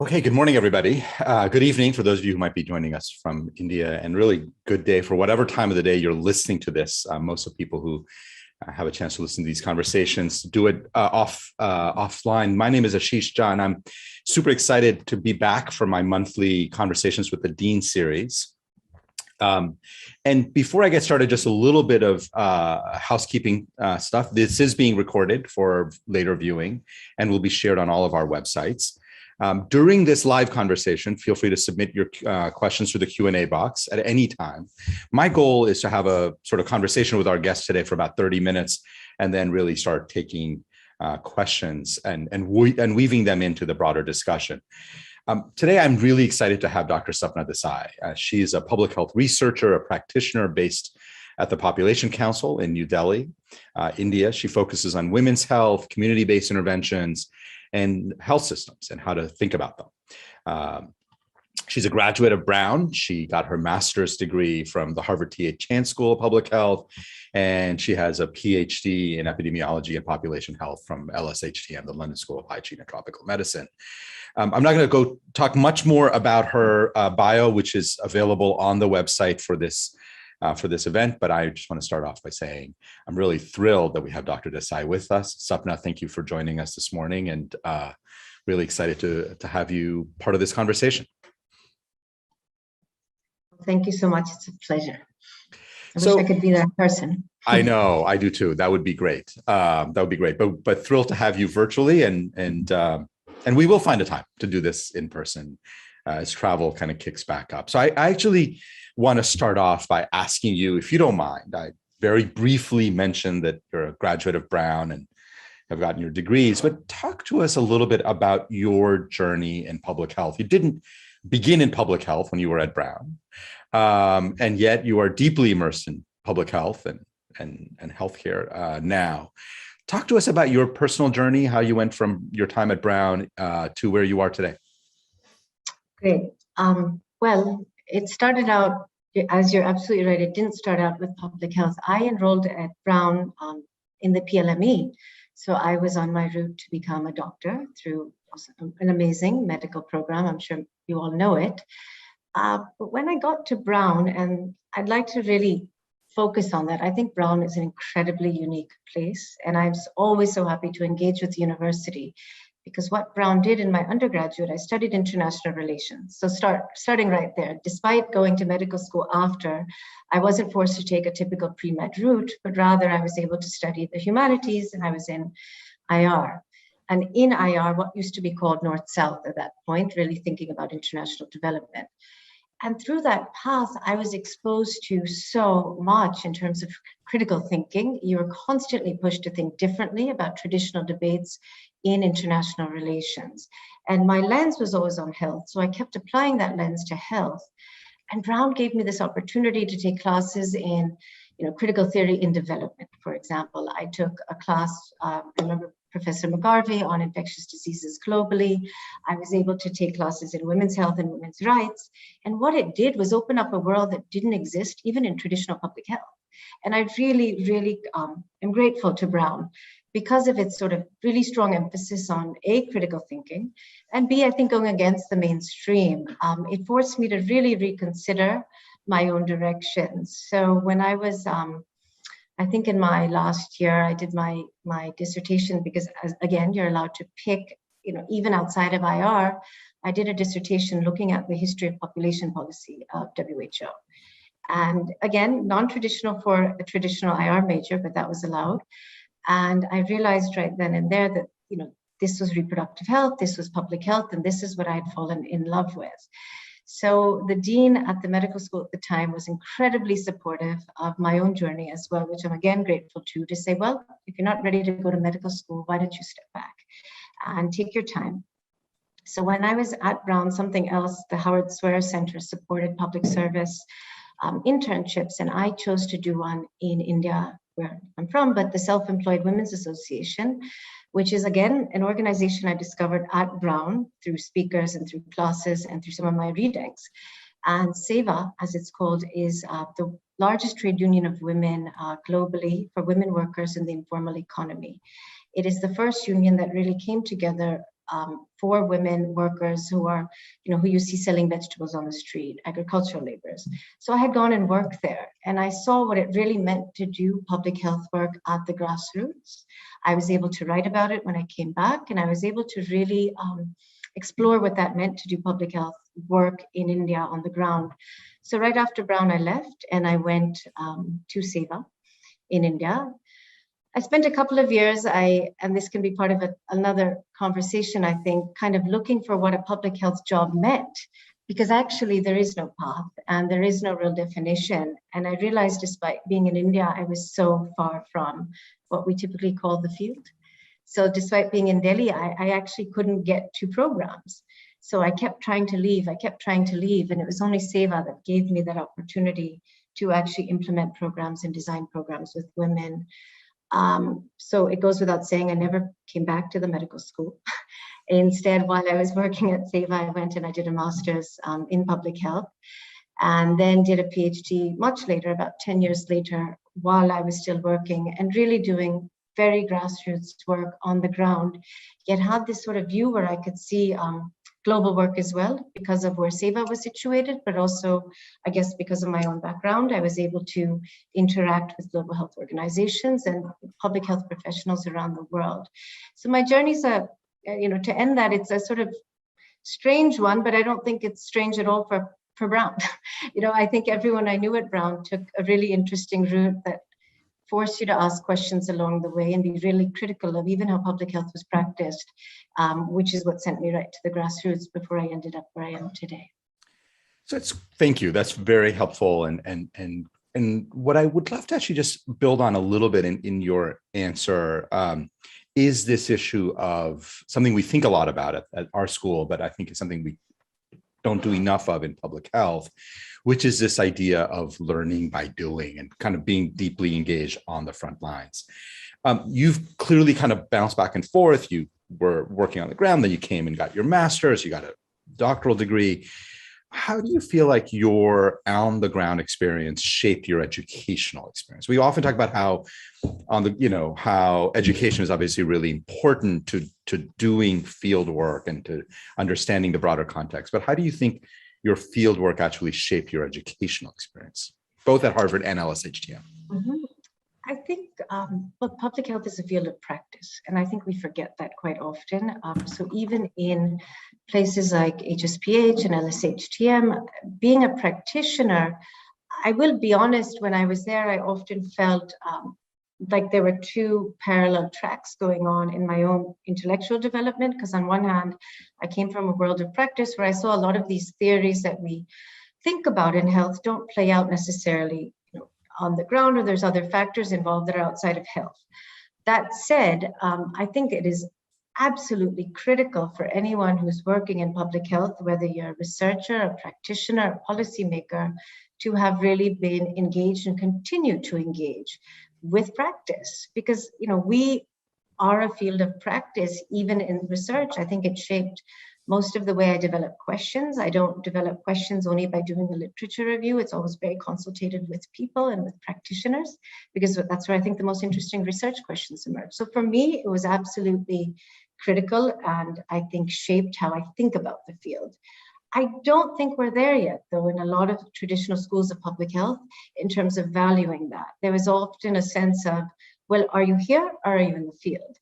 Okay, good morning, everybody. Good evening for those of you who might be joining us from India, and really good day for whatever time of the day you're listening to this. Most of the people who have a chance to listen to these conversations do it offline. My name is Ashish K, and I'm super excited to be back for my monthly Conversations with the Dean series. And before I get started, just a little bit of housekeeping stuff. This is being recorded for later viewing and will be shared on all of our websites. During this live conversation, feel free to submit your questions through the Q&A box at any time. My goal is to have a sort of conversation with our guests today for about 30 minutes and then really start taking questions and weaving them into the broader discussion. Today, I'm really excited to have Dr. Sapna Desai. She's a public health researcher, a practitioner based at the Population Council in New Delhi, India. She focuses on women's health, community-based interventions, and health systems and how to think about them. She's a graduate of Brown. She got her master's degree from the Harvard T.H. Chan School of Public Health, and she has a PhD in Epidemiology and Population Health from LSHTM, the London School of Hygiene and Tropical Medicine. I'm not going to go talk much more about her bio, which is available on the website for this event, but I just want to start off by saying I'm really thrilled that we have Dr. Desai with us. Sapna, thank you for joining us this morning, and really excited to have you part of this conversation. Thank you so much. It's a pleasure. I wish I could be that person. I know, I do too. That would be great. That would be great. But thrilled to have you virtually, and we will find a time to do this in person as travel kind of kicks back up. So I actually want to start off by asking you, if you don't mind. I very briefly mentioned that you're a graduate of Brown and have gotten your degrees, but talk to us a little bit about your journey in public health. You didn't begin in public health when you were at Brown, and yet you are deeply immersed in public health and healthcare now. Talk to us about your personal journey, how you went from your time at Brown to where you are today. Great. Well, it started out, as you're absolutely right, it didn't start out with public health. I enrolled at Brown in the PLME. So I was on my route to become a doctor through an amazing medical program. I'm sure you all know it. But when I got to Brown, and I'd like to really focus on that, I think Brown is an incredibly unique place. And I'm always so happy to engage with the university, because what Brown did in my undergraduate, I studied international relations. So starting right there, despite going to medical school after, I wasn't forced to take a typical pre-med route, but rather I was able to study the humanities, and I was in IR. And in IR, what used to be called North-South at that point, really thinking about international development. And through that path, I was exposed to so much in terms of critical thinking. You're constantly pushed to think differently about traditional debates in international relations. And my lens was always on health, so I kept applying that lens to health. And Brown gave me this opportunity to take classes in, critical theory in development. For example, I took a class, I remember Professor McGarvey on infectious diseases globally. I was able to take classes in women's health and women's rights. And what it did was open up a world that didn't exist even in traditional public health. And I really, really am grateful to Brown because of its sort of really strong emphasis on A, critical thinking, and B, I think going against the mainstream. It forced me to really reconsider my own directions. So when I was, I think in my last year, I did my dissertation because, again, you're allowed to pick, even outside of IR, I did a dissertation looking at the history of population policy of WHO. And again, non-traditional for a traditional IR major, but that was allowed. And I realized right then and there that, this was reproductive health, this was public health, and this is what I'd fallen in love with. So the dean at the medical school at the time was incredibly supportive of my own journey as well, which I'm again grateful to say, well, if you're not ready to go to medical school, why don't you step back and take your time? So when I was at Brown, something else, the Howard Swear Center supported public service internships, and I chose to do one in India, where I'm from, but the Self-Employed Women's Association, which is, again, an organization I discovered at Brown through speakers and through classes and through some of my readings. And SEVA, as it's called, is the largest trade union of women globally for women workers in the informal economy. It is the first union that really came together for women workers who are, who you see selling vegetables on the street, agricultural laborers. So I had gone and worked there, and I saw what it really meant to do public health work at the grassroots. I was able to write about it when I came back, and I was able to really explore what that meant to do public health work in India on the ground. So right after Brown, I left and I went to Seva in India. I spent a couple of years, and this can be part of another conversation, I think, kind of looking for what a public health job meant, because actually there is no path and there is no real definition. And I realized despite being in India, I was so far from what we typically call the field. So despite being in Delhi, I actually couldn't get to programs. So I kept trying to leave, and it was only Seva that gave me that opportunity to actually implement programs and design programs with women. So it goes without saying, I never came back to the medical school. Instead, while I was working at Seva, I went and I did a master's in public health, and then did a PhD much later, about 10 years later, while I was still working and really doing very grassroots work on the ground, yet had this sort of view where I could see global work as well because of where Seva was situated, but also, I guess, because of my own background, I was able to interact with global health organizations and public health professionals around the world. So my journey's to end that, it's a sort of strange one, but I don't think it's strange at all for Brown. I think everyone I knew at Brown took a really interesting route that force you to ask questions along the way and be really critical of even how public health was practiced, which is what sent me right to the grassroots before I ended up where I am today. So thank you. That's very helpful. And what I would love to actually just build on a little bit in your answer is this issue of something we think a lot about at our school, but I think it's something we don't do enough of in public health, which is this idea of learning by doing and kind of being deeply engaged on the front lines. You've clearly kind of bounced back and forth. You were working on the ground, then you came and got your master's, you got a doctoral degree. How do you feel like your on the ground experience shaped your educational experience? We often talk about how how education is obviously really important to doing field work and to understanding the broader context. But how do you think your field work actually shaped your educational experience, both at Harvard and LSHTM? Mm-hmm. I think, public health is a field of practice, and I think we forget that quite often. So even in places like HSPH and LSHTM, being a practitioner, I will be honest, when I was there, I often felt like there were two parallel tracks going on in my own intellectual development, because on one hand, I came from a world of practice where I saw a lot of these theories that we think about in health don't play out necessarily on the ground, or there's other factors involved that are outside of health. That said, I think it is absolutely critical for anyone who's working in public health, whether you're a researcher, a practitioner, a policymaker, to have really been engaged and continue to engage with practice, because we are a field of practice. Even in research, I think it shaped most of the way I develop questions. I don't develop questions only by doing a literature review. It's always very consultative with people and with practitioners, because that's where I think the most interesting research questions emerge. So for me, it was absolutely critical, and I think shaped how I think about the field. I don't think we're there yet, though, in a lot of traditional schools of public health in terms of valuing that. There is often a sense of, well, are you here or are you in the field?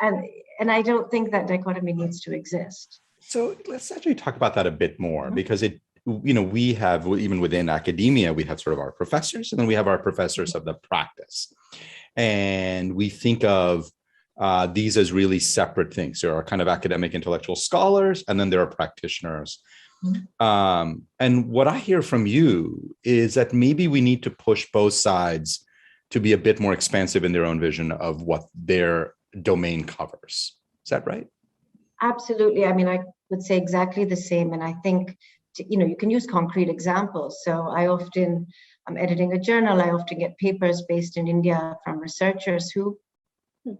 And I don't think that dichotomy needs to exist. So let's actually talk about that a bit more, because we have, even within academia, we have sort of our professors, and then we have our professors of the practice. And we think of these as really separate things. There are kind of academic intellectual scholars, and then there are practitioners. Mm-hmm. And what I hear from you is that maybe we need to push both sides to be a bit more expansive in their own vision of what their domain covers. Is that right? Absolutely. I mean, I would say exactly the same. And I think, you can use concrete examples. So I'm editing a journal. I often get papers based in India from researchers who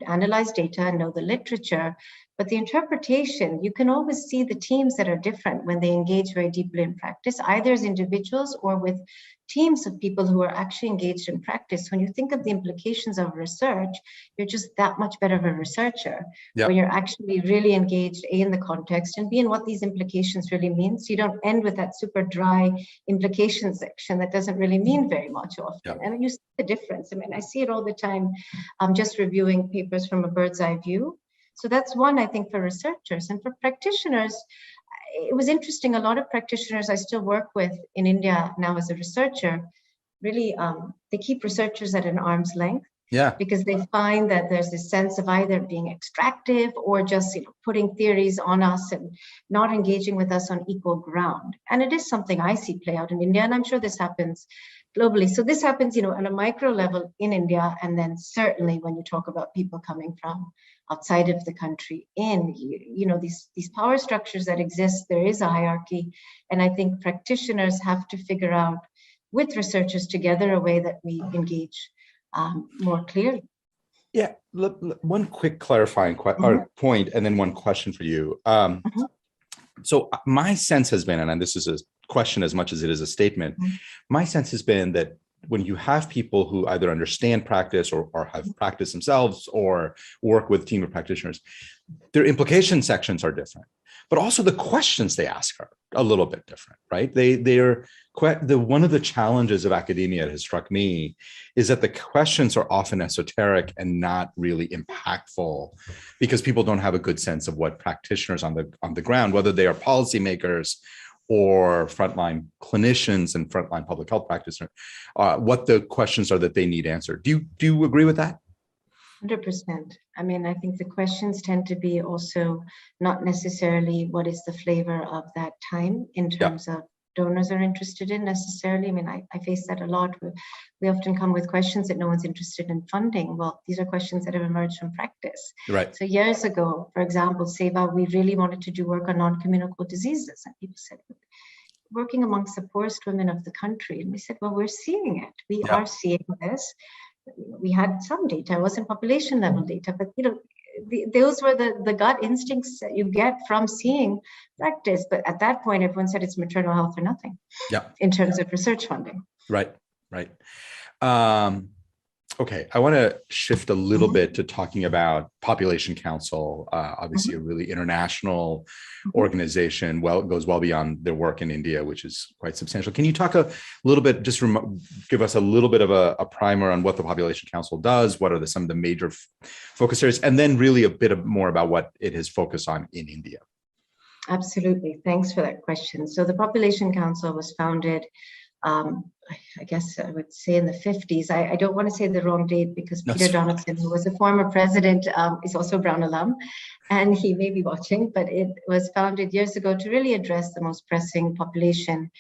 analyze data and know the literature, But the interpretation, you can always see the teams that are different when they engage very deeply in practice, either as individuals or with teams of people who are actually engaged in practice. When you think of the implications of research, you're just that much better of a researcher when you're actually really engaged, A, in the context, and B, in what these implications really mean. So you don't end with that super dry implication section that doesn't really mean very much often. And you see the difference. I mean, I see it all the time. I'm just reviewing papers from a bird's eye view. So that's one, I think, for researchers. And for practitioners, it was interesting. A lot of practitioners I still work with in India now as a researcher, really, they keep researchers at an arm's length. Because they find that there's this sense of either being extractive or just putting theories on us and not engaging with us on equal ground. And it is something I see play out in India, and I'm sure this happens globally. So this happens, on a micro level in India, and then certainly when you talk about people coming from outside of the country these power structures that exist, there is a hierarchy, and I think practitioners have to figure out with researchers together a way that we engage more clearly. Yeah, one quick clarifying point, and then one question for you. So my sense has been, and this is a question as much as it is a statement, my sense has been that when you have people who either understand practice or have practiced themselves or work with a team of practitioners, their implication sections are different, but also the questions they ask are a little bit different, right? One of the challenges of academia that has struck me is that the questions are often esoteric and not really impactful because people don't have a good sense of what practitioners on the ground, whether they are policymakers or frontline clinicians and frontline public health practitioners, what the questions are that they need answered. Do you agree with that? 100%. I mean, I think the questions tend to be also not necessarily what is the flavor of that time in terms of donors are interested in necessarily. I mean, I face that a lot. We often come with questions that no one's interested in funding. Well, these are questions that have emerged from practice. Right. So years ago, for example, SEVA, we really wanted to do work on non-communicable diseases. And people said, working amongst the poorest women of the country. And we said, well, we're seeing it. We are seeing this. We had some data, it wasn't population level data, but those were the gut instincts that you get from seeing practice. But at that point, everyone said it's maternal health or nothing in terms of research funding. Right. Okay, I want to shift a little bit to talking about Population Council, obviously a really international organization. Well, it goes well beyond their work in India, which is quite substantial. Can you talk a little bit, just give us a little bit of a primer on what the Population Council does, what are some of the major focus areas, and then really a bit more about what it has focused on in India? Absolutely, thanks for that question. So the Population Council was founded I guess I would say in the 50s. I don't want to say the wrong date because Peter Donaldson, who was a former president, is also a Brown alum, and he may be watching, but it was founded years ago to really address the most pressing population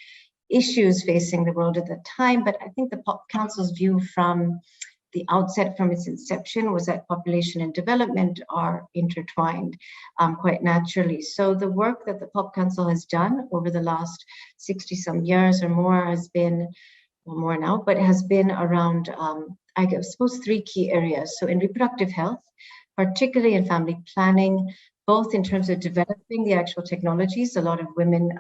issues facing the world at the time. But I think the Pop Council's view from the outset, from its inception, was that population and development are intertwined quite naturally. So the work that the Pop Council has done over the last 60 some years or more has been, well, more now, but it has been around, I suppose, three key areas. So in reproductive health, particularly in family planning, both in terms of developing the actual technologies, a lot of women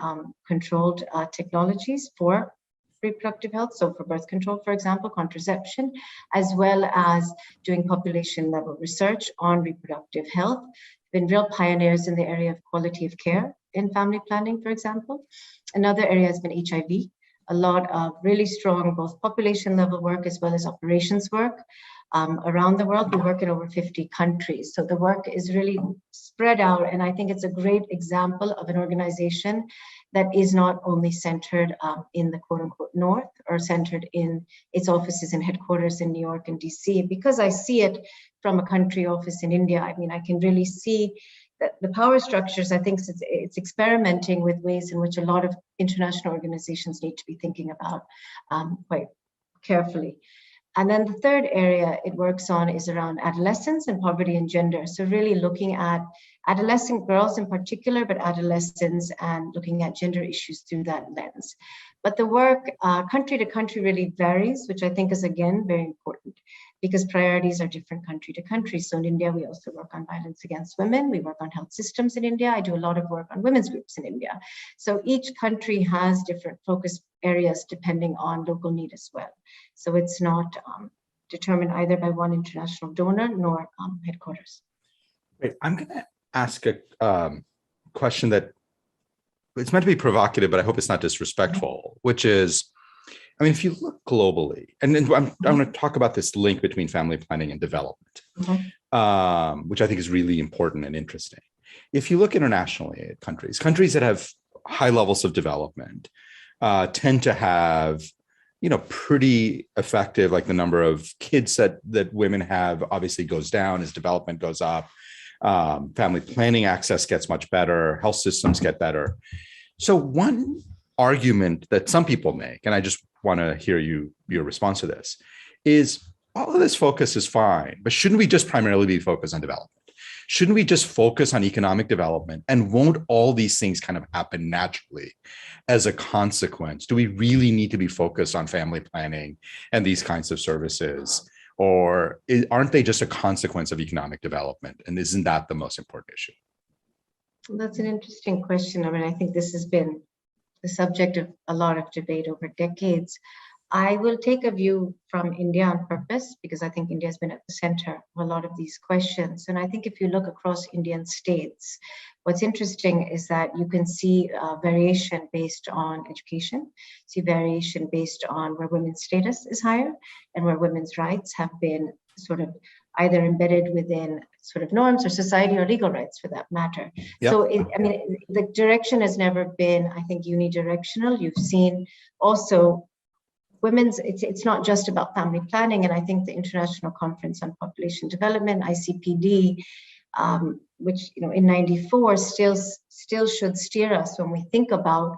controlled technologies for reproductive health, so for birth control, for example, contraception, as well as doing population level research on reproductive health. Been real pioneers in the area of quality of care in family planning, for example. Another area has been HIV. A lot of really strong both population level work as well as operations work around the world. We work in over 50 countries. So the work is really spread out, and I think it's a great example of an organization that is not only centered in the quote unquote North or centered in its offices and headquarters in New York and DC. Because I see it from a country office in India, I mean, I can really see that the power structures, I think it's experimenting with ways in which a lot of international organizations need to be thinking about quite carefully. And then the third area it works on is around adolescence and poverty and gender. So really looking at adolescent girls in particular, but adolescents, and looking at gender issues through that lens. But the work country to country really varies, which I think is, again, very important. because priorities are different country to country. So in India, we also work on violence against women. We work on health systems in India. I do a lot of work on women's groups in India. So each country has different focus areas depending on local need as well. So it's not determined either by one international donor nor headquarters. Wait, I'm going to ask a question that it's meant to be provocative, but I hope it's not disrespectful, which is, I mean, if you look globally, and then I'm going to talk about this link between family planning and development, which I think is really important and interesting. If you look internationally at countries that have high levels of development tend to have, pretty effective, like the number of kids that women have obviously goes down as development goes up. Family planning access gets much better. Health systems get better. So one argument that some people make, and I just want to hear your response to this, is all of this focus is fine, but shouldn't we just primarily be focused on development? Shouldn't we just focus on economic development? And won't all these things kind of happen naturally as a consequence? Do we really need to be focused on family planning and these kinds of services? Or aren't they just a consequence of economic development? And isn't that the most important issue? Well, that's an interesting question. I mean, I think this has been the subject of a lot of debate over decades. I will take a view from India on purpose, because I think India has been at the center of a lot of these questions. And I think if you look across Indian states, what's interesting is that you can see variation based on education, see variation based on where women's status is higher and where women's rights have been sort of either embedded within sort of norms or society or legal rights for that matter. Yep. So, the direction has never been, I think, unidirectional. You've seen also women's, it's not just about family planning. And I think the International Conference on Population Development, ICPD, which, in 94 still should steer us when we think about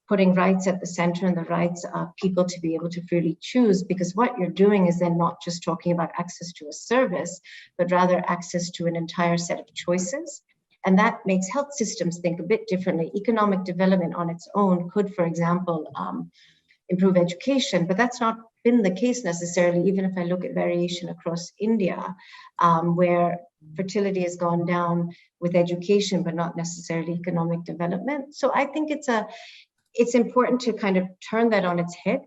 putting rights at the center and the rights of people to be able to freely choose, because what you're doing is then not just talking about access to a service, but rather access to an entire set of choices. And that makes health systems think a bit differently. Economic development on its own could, for example, improve education, but that's not been the case necessarily, even if I look at variation across India, where fertility has gone down with education, but not necessarily economic development. So I think it's important to kind of turn that on its head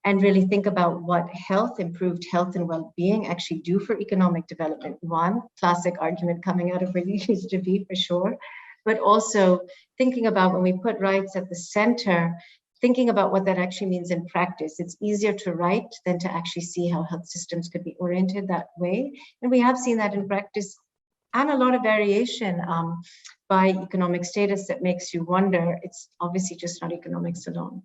and really think about what improved health and well-being actually do for economic development. One classic argument coming out of where you used to be, for sure, but also thinking about when we put rights at the center, thinking about what that actually means in practice. It's easier to write than to actually see how health systems could be oriented that way. And we have seen that in practice and a lot of variation by economic status that makes you wonder. It's obviously just not economics alone.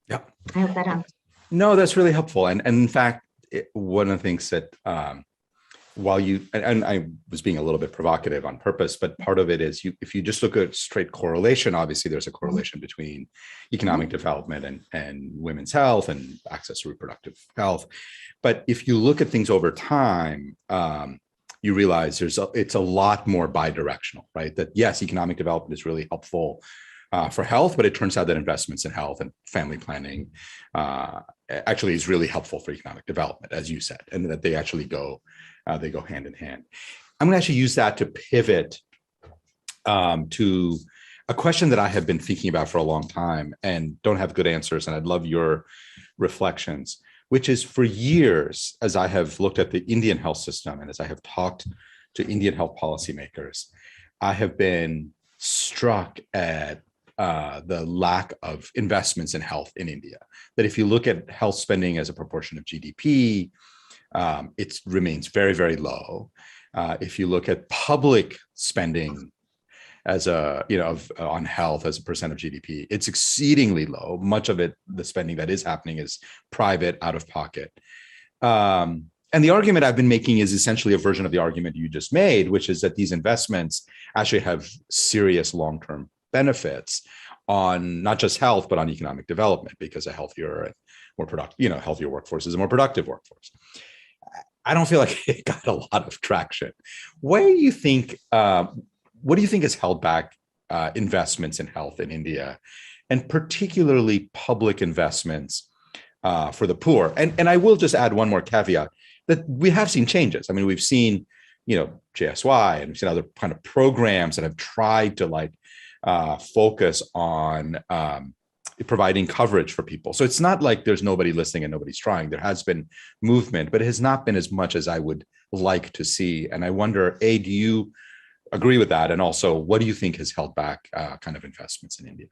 Yeah. I hope that answers. No, that's really helpful. And in fact, one of the things that while and I was being a little bit provocative on purpose, but part of it is if you just look at straight correlation, obviously there's a correlation between economic development and women's health and access to reproductive health. But if you look at things over time, you realize it's a lot more bidirectional, right? That yes, economic development is really helpful for health, but it turns out that investments in health and family planning actually is really helpful for economic development, as you said, and that they actually go hand in hand. I'm going to actually use that to pivot to a question that I have been thinking about for a long time and don't have good answers, and I'd love your reflections, which is for years, as I have looked at the Indian health system and as I have talked to Indian health policymakers, I have been struck at the lack of investments in health in India. That if you look at health spending as a proportion of GDP, it remains very, very low. If you look at public spending as on health as a percent of GDP, it's exceedingly low. Much of it, the spending that is happening, is private, out of pocket. And the argument I've been making is essentially a version of the argument you just made, which is that these investments actually have serious long-term benefits on not just health, but on economic development, because a healthier and more productive, healthier workforce is a more productive workforce. I don't feel like it got a lot of traction. What do you think has held back investments in health in India, and particularly public investments for the poor? And I will just add one more caveat. that we have seen changes. I mean, we've seen, JSY, and we've seen other kind of programs that have tried to focus on providing coverage for people. So it's not like there's nobody listening and nobody's trying. There has been movement, but it has not been as much as I would like to see. And I wonder, A, do you agree with that? And also, what do you think has held back kind of investments in India?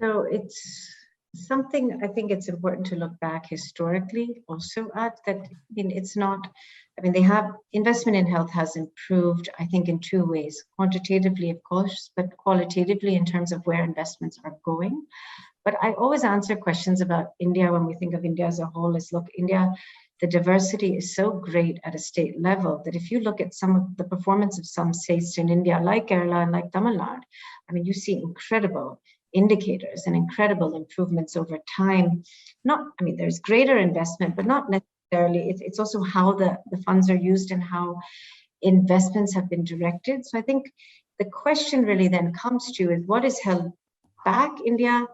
So it's something I think it's important to look back historically also at that. They have investment in health has improved, I think, in two ways: quantitatively, of course, but qualitatively in terms of where investments are going. But I always answer questions about India when we think of India as a whole is, look, India, the diversity is so great at a state level that if you look at some of the performance of some states in India, like Kerala and like Tamil Nadu, you see incredible indicators and incredible improvements over time. There's greater investment, but not necessarily. It's also how the funds are used and how investments have been directed. So I think the question really then comes to is what has held back India?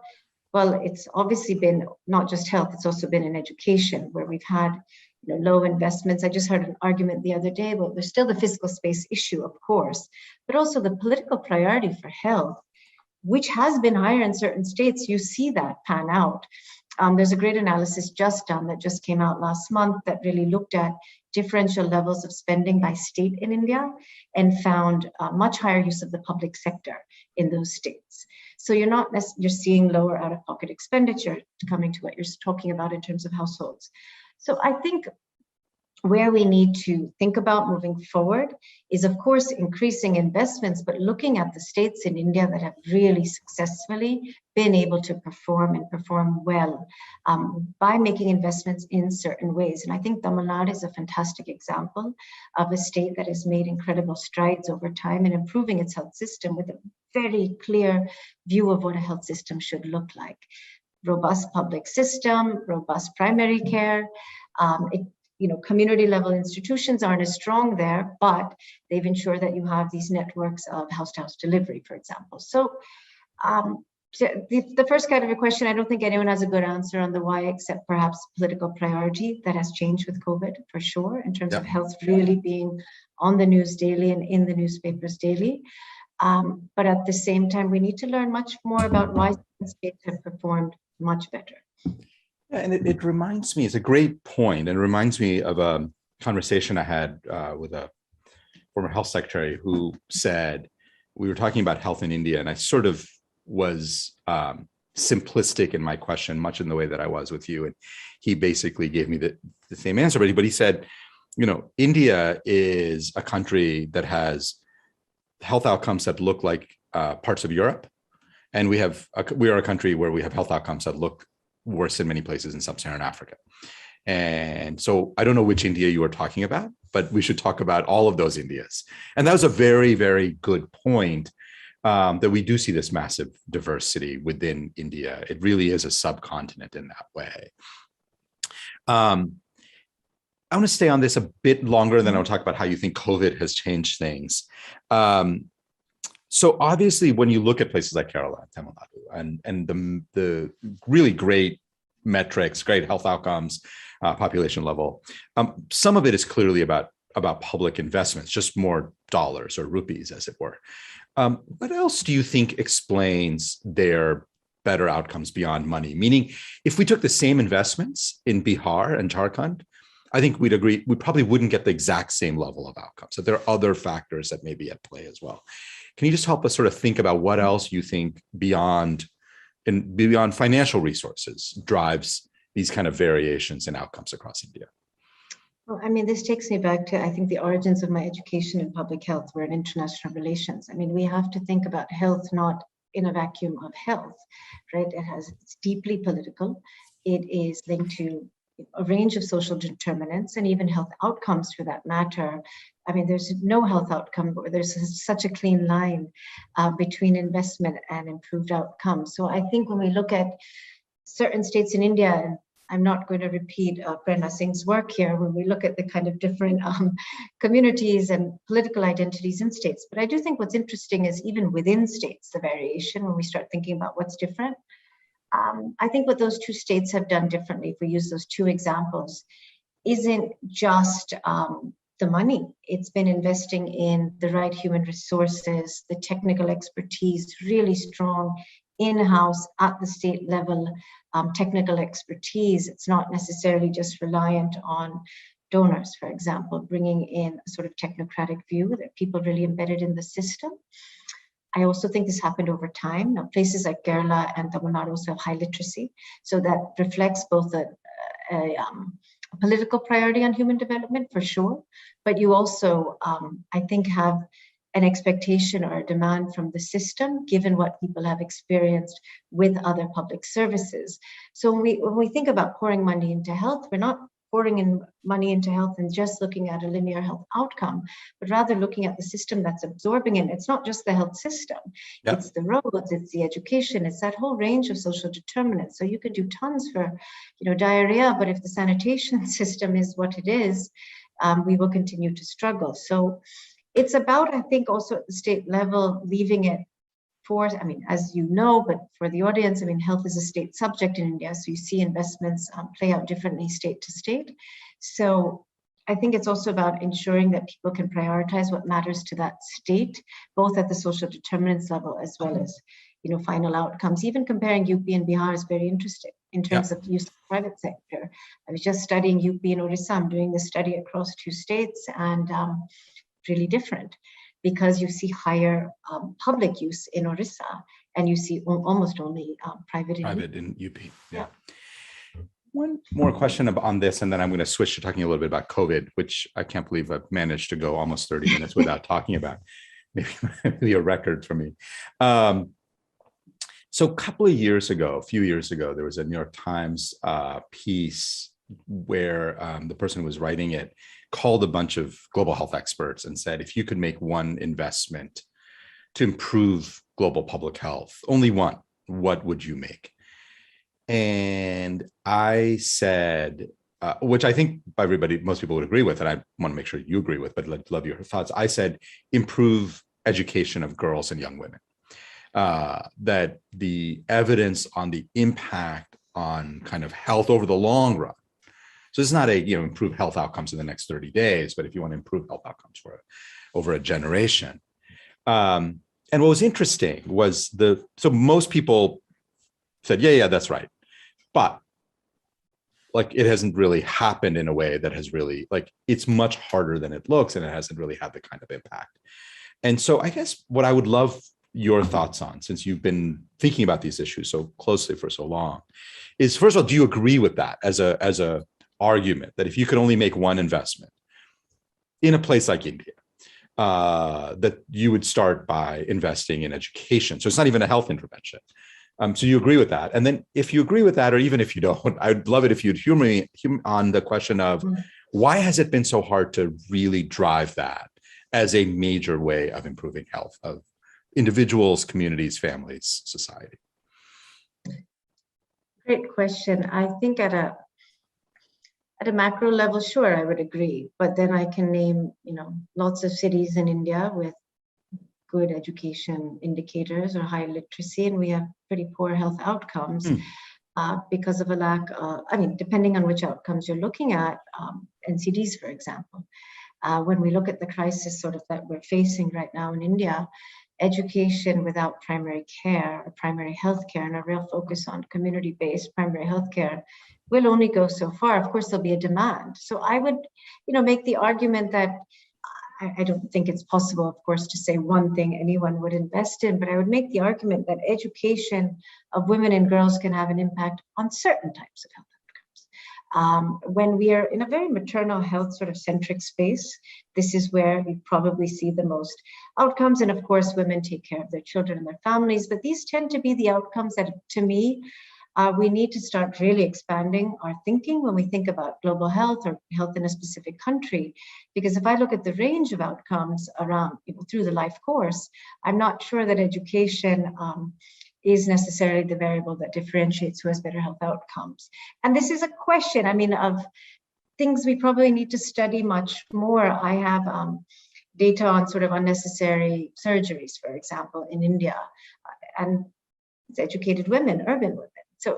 Well, it's obviously been not just health, it's also been in education where we've had low investments. I just heard an argument the other day, but there's still the fiscal space issue, of course, but also the political priority for health, which has been higher in certain states. You see that pan out. There's a great analysis just done that just came out last month that really looked at differential levels of spending by state in India and found much higher use of the public sector in those states. So you're seeing lower out-of-pocket expenditure coming to what you're talking about in terms of households. So I think where we need to think about moving forward is, of course, increasing investments, but looking at the states in India that have really successfully been able to perform well by making investments in certain ways. And I think Tamil Nadu is a fantastic example of a state that has made incredible strides over time in improving its health system with a very clear view of what a health system should look like. Robust public system, robust primary care. Community level institutions aren't as strong there, but they've ensured that you have these networks of house-to-house delivery, for example. So the first kind of a question, I don't think anyone has a good answer on the why, except perhaps political priority that has changed with COVID, for sure, in terms of health really being on the news daily and in the newspapers daily. But at the same time, we need to learn much more about why states have performed much better. And it reminds me, it's a great point, and it reminds me of a conversation I had with a former health secretary who said, we were talking about health in India, and I sort of was simplistic in my question, much in the way that I was with you. And he basically gave me the same answer, but he said, India is a country that has health outcomes that look like parts of Europe. And we are a country where we have health outcomes that look worse in many places in sub-Saharan Africa. And so I don't know which India you are talking about, but we should talk about all of those Indias. And that was a very, very good point, that we do see this massive diversity within India. It really is a subcontinent in that way. I want to stay on this a bit longer, and then I'll talk about how you think COVID has changed things. So obviously, when you look at places like Kerala and Tamil Nadu and the really great metrics, great health outcomes, population level, some of it is clearly about public investments, just more dollars or rupees, as it were. What else do you think explains their better outcomes beyond money? Meaning, if we took the same investments in Bihar and Jharkhand, I think we'd agree we probably wouldn't get the exact same level of outcomes. So there are other factors that may be at play as well. Can you just help us sort of think about what else you think beyond financial resources drives these kind of variations in outcomes across India? Well, this takes me back to, I think, the origins of my education in public health were in international relations. We have to think about health not in a vacuum of health, right? It's deeply political. It is linked to a range of social determinants and even health outcomes for that matter. There's no health outcome where there's such a clean line between investment and improved outcomes. So I think when we look at certain states in India, and I'm not going to repeat Prerna Singh's work here, when we look at the kind of different communities and political identities in states. But I do think what's interesting is even within states, the variation, when we start thinking about what's different. I think what those two states have done differently, if we use those two examples, isn't just the money. It's been investing in the right human resources, the technical expertise, really strong in-house at the state level technical expertise. It's not necessarily just reliant on donors, for example, bringing in a sort of technocratic view that people really embedded in the system. I also think this happened over time. Now, places like Kerala and Tamil Nadu also have high literacy, so that reflects both a political priority on human development, for sure, but you also, I think, have an expectation or a demand from the system, given what people have experienced with other public services. So when we think about pouring money into health, we're not pouring in money into health and just looking at a linear health outcome, but rather looking at the system that's absorbing it. It's not just the health system, yep. It's the roads, it's the education, it's that whole range of social determinants. So you can do tons for, diarrhea, but if the sanitation system is what it is, we will continue to struggle. So it's about, I think, also at the state level, leaving it for, as you know, but for the audience, health is a state subject in India, so you see investments play out differently state to state. So I think it's also about ensuring that people can prioritize what matters to that state, both at the social determinants level as well as, final outcomes. Even comparing UP and Bihar is very interesting in terms of use of the private sector. I was just studying UP and Orissa. I'm doing this study across 2 states, and really different, because you see higher public use in Orissa, and you see almost only private in UP. Yeah. One more question on this, and then I'm going to switch to talking a little bit about COVID, which I can't believe I've managed to go almost 30 minutes without talking about. Maybe a record for me. So a few years ago, there was a New York Times piece where the person who was writing it called a bunch of global health experts and said, if you could make one investment to improve global public health, only one, what would you make? And I said, which I think most people would agree with, and I want to make sure you agree with, but I'd love your thoughts. I said, improve education of girls and young women. That the evidence on the impact on kind of health over the long run. So it's not improve health outcomes in the next 30 days, but if you want to improve health outcomes over a generation. And what was interesting was so most people said, yeah, that's right. But it hasn't really happened in a way that has really, it's much harder than it looks, and it hasn't really had the kind of impact. And so I guess what I would love your thoughts on, since you've been thinking about these issues so closely for so long, is, first of all, do you agree with that as a argument that if you could only make one investment in a place like India, that you would start by investing in education? So it's not even a health intervention. So you agree with that? And then if you agree with that, or even if you don't, I'd love it if you'd humor me on the question of why has it been so hard to really drive that as a major way of improving health of individuals, communities, families, society? Great question. I think at a macro level, sure, I would agree. But then I can name, lots of cities in India with good education indicators or high literacy, and we have pretty poor health outcomes because of a lack of, depending on which outcomes you're looking at, NCDs, for example. When we look at the crisis sort of that we're facing right now in India, education without primary care or primary health care, and a real focus on community-based primary health care will only go so far. Of course, there'll be a demand. So I would, make the argument that I don't think it's possible, of course, to say one thing anyone would invest in, but I would make the argument that education of women and girls can have an impact on certain types of health outcomes. When we are in a very maternal health sort of centric space, this is where we probably see the most outcomes. And of course, women take care of their children and their families, but these tend to be the outcomes that, to me, we need to start really expanding our thinking when we think about global health or health in a specific country. Because if I look at the range of outcomes around, through the life course, I'm not sure that education is necessarily the variable that differentiates who has better health outcomes. And this is a question, of things we probably need to study much more. I have data on sort of unnecessary surgeries, for example, in India, and it's educated women, urban women. So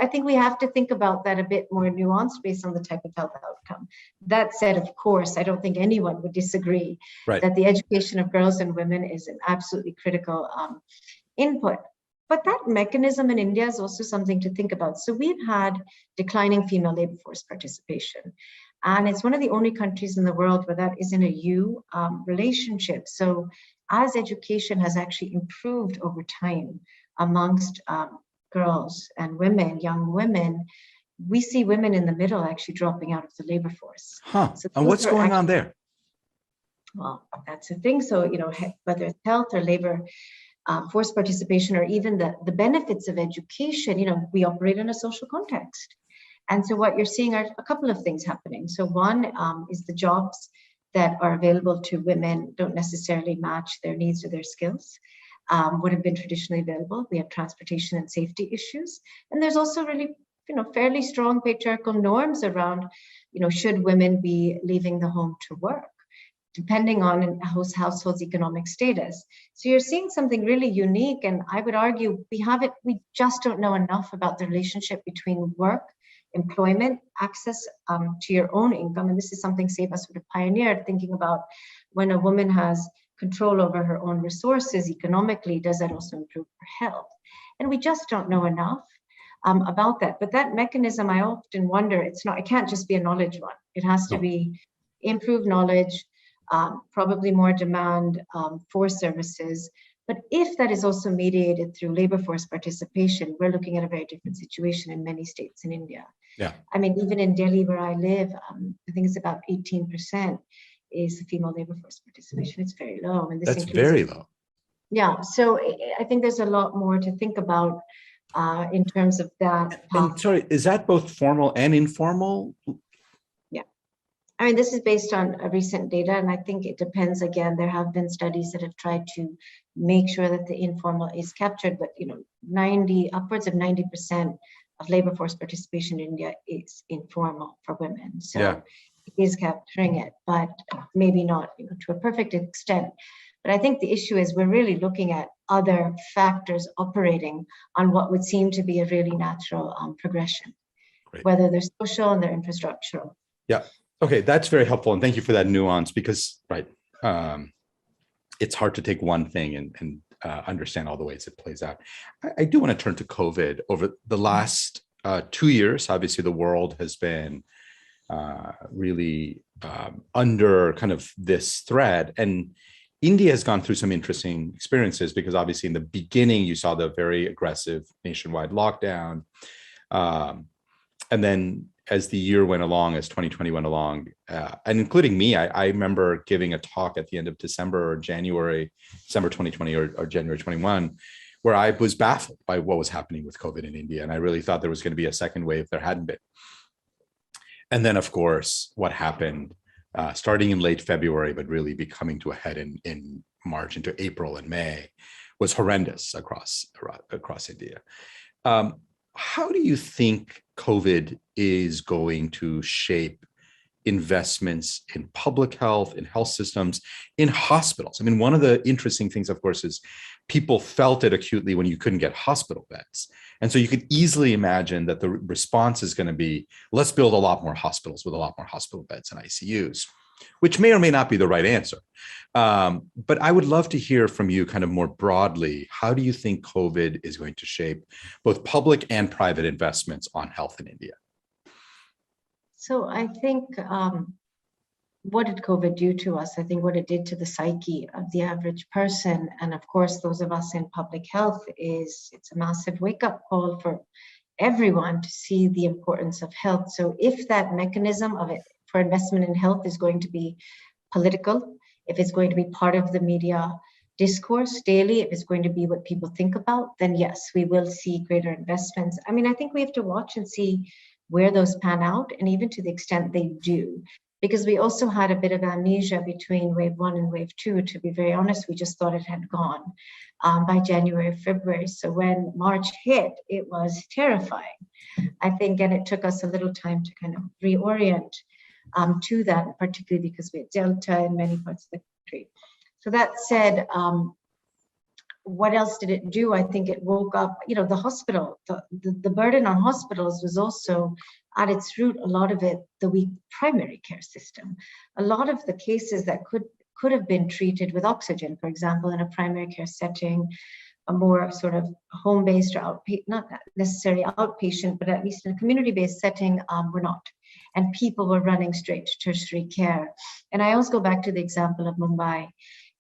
I think we have to think about that a bit more nuanced based on the type of health outcome. That said, of course, I don't think anyone would disagree Right. that the education of girls and women is an absolutely critical input. But that mechanism in India is also something to think about. So we've had declining female labor force participation. And it's one of the only countries in the world where that is in a U relationship. So as education has actually improved over time amongst girls and women, young women, we see women in the middle actually dropping out of the labor force. So and what's going on there? Well, that's the thing. So, whether it's health or labor force participation, or even the benefits of education, we operate in a social context. And so what you're seeing are a couple of things happening. So one is the jobs that are available to women don't necessarily match their needs or their skills, would have been traditionally available. We have transportation and safety issues. And there's also really, fairly strong patriarchal norms around, should women be leaving the home to work, depending on a household's economic status. So you're seeing something really unique. And I would argue we just don't know enough about the relationship between work, employment, access to your own income. And this is something Seva sort of pioneered, thinking about when a woman has control over her own resources economically, does that also improve her health? And we just don't know enough about that. But that mechanism, I often wonder, it can't just be a knowledge one. It has to be improved knowledge, probably more demand for services. But if that is also mediated through labor force participation, we're looking at a very different situation in many states in India. Yeah. I mean, even in Delhi, where I live, I think it's about 18% is the female labor force participation. It's very low. And that's very low. Yeah. So I think there's a lot more to think about in terms of that. And sorry, is that both formal and informal? Yeah. I mean, this is based on recent data, and I think it depends. Again, there have been studies that have tried to make sure that the informal is captured, but upwards of 90% of labor force participation in India is informal for women. So it is capturing it, but maybe not to a perfect extent. But I think the issue is we're really looking at other factors operating on what would seem to be a really natural progression, whether they're social and they're infrastructural. Yeah. Okay, that's very helpful. And thank you for that nuance, because, it's hard to take one thing and understand all the ways it plays out. I do want to turn to COVID. Over the last 2 years, obviously, the world has been really under kind of this threat. And India has gone through some interesting experiences, because obviously in the beginning, you saw the very aggressive nationwide lockdown. And then as the year went along, as 2020 went along, and including me, I remember giving a talk at the end of December 2020 or January 21, where I was baffled by what was happening with COVID in India. And I really thought there was going to be a second wave. There hadn't been. And then, of course, what happened starting in late February, but really coming to a head in March into April and May, was horrendous across India. How do you think COVID is going to shape investments in public health, in health systems, in hospitals? I mean, one of the interesting things, of course, is people felt it acutely when you couldn't get hospital beds. And so you could easily imagine that the response is going to be, let's build a lot more hospitals with a lot more hospital beds and ICUs, which may or may not be the right answer. But I would love to hear from you kind of more broadly, how do you think COVID is going to shape both public and private investments on health in India? So I think what did COVID do to us? I think what it did to the psyche of the average person, and of course, those of us in public health, it's a massive wake-up call for everyone to see the importance of health. So if that mechanism of it for investment in health is going to be political, if it's going to be part of the media discourse daily, if it's going to be what people think about, then yes, we will see greater investments. I mean, I think we have to watch and see where those pan out, and even to the extent they do, because we also had a bit of amnesia between wave 1 and wave 2. To be very honest, we just thought it had gone by January, February. So when March hit, it was terrifying, I think, and it took us a little time to kind of reorient to that, particularly because we had Delta in many parts of the country. So that said, what else did it do? I think it woke up, the hospital, the burden on hospitals was also at its root, a lot of it, the weak primary care system. A lot of the cases that could have been treated with oxygen, for example, in a primary care setting, a more sort of home-based or not necessarily outpatient, but at least in a community-based setting, were not. And people were running straight to tertiary care. And I always go back to the example of Mumbai,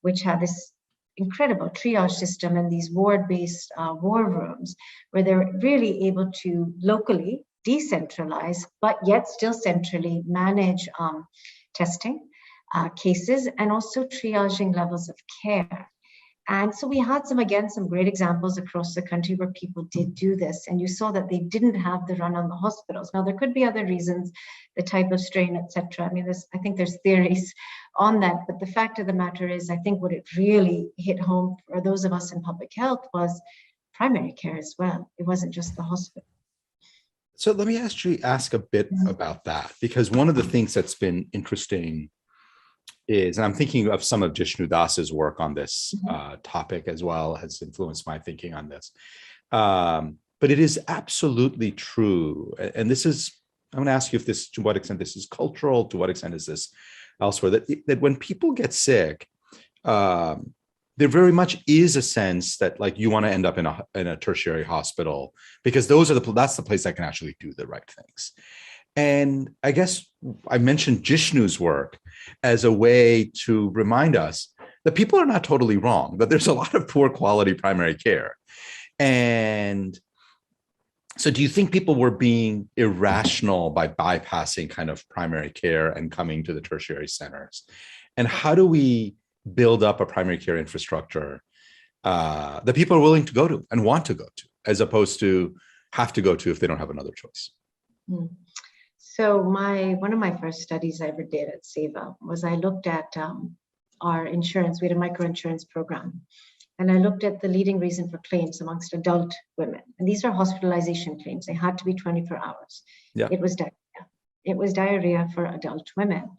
which had this incredible triage system and these ward-based war rooms, where they're really able to locally decentralize, but yet still centrally manage testing cases and also triaging levels of care. And so we had some great examples across the country where people did do this, and you saw that they didn't have the run on the hospitals. Now, there could be other reasons, the type of strain, et cetera. I mean, I think there's theories on that, but the fact of the matter is, I think what it really hit home for those of us in public health was primary care as well. It wasn't just the hospital. So let me ask a bit about that, because one of the things that's been interesting is, and I'm thinking of some of Jishnu Das's work on this topic as well, has influenced my thinking on this. But it is absolutely true. And this is, I'm going to ask you if this, to what extent this is cultural, to what extent is this elsewhere, that when people get sick, there very much is a sense that like you want to end up in a tertiary hospital, because that's the place that can actually do the right things. And I guess I mentioned Jishnu's work as a way to remind us that people are not totally wrong, that there's a lot of poor quality primary care. And so do you think people were being irrational by bypassing kind of primary care and coming to the tertiary centers? And how do we build up a primary care infrastructure that people are willing to go to and want to go to, as opposed to have to go to if they don't have another choice? So one of my first studies I ever did at SEVA was I looked at our insurance. We had a microinsurance program. And I looked at the leading reason for claims amongst adult women. And these are hospitalization claims. They had to be 24 hours. Yeah. It was diarrhea. It was diarrhea for adult women.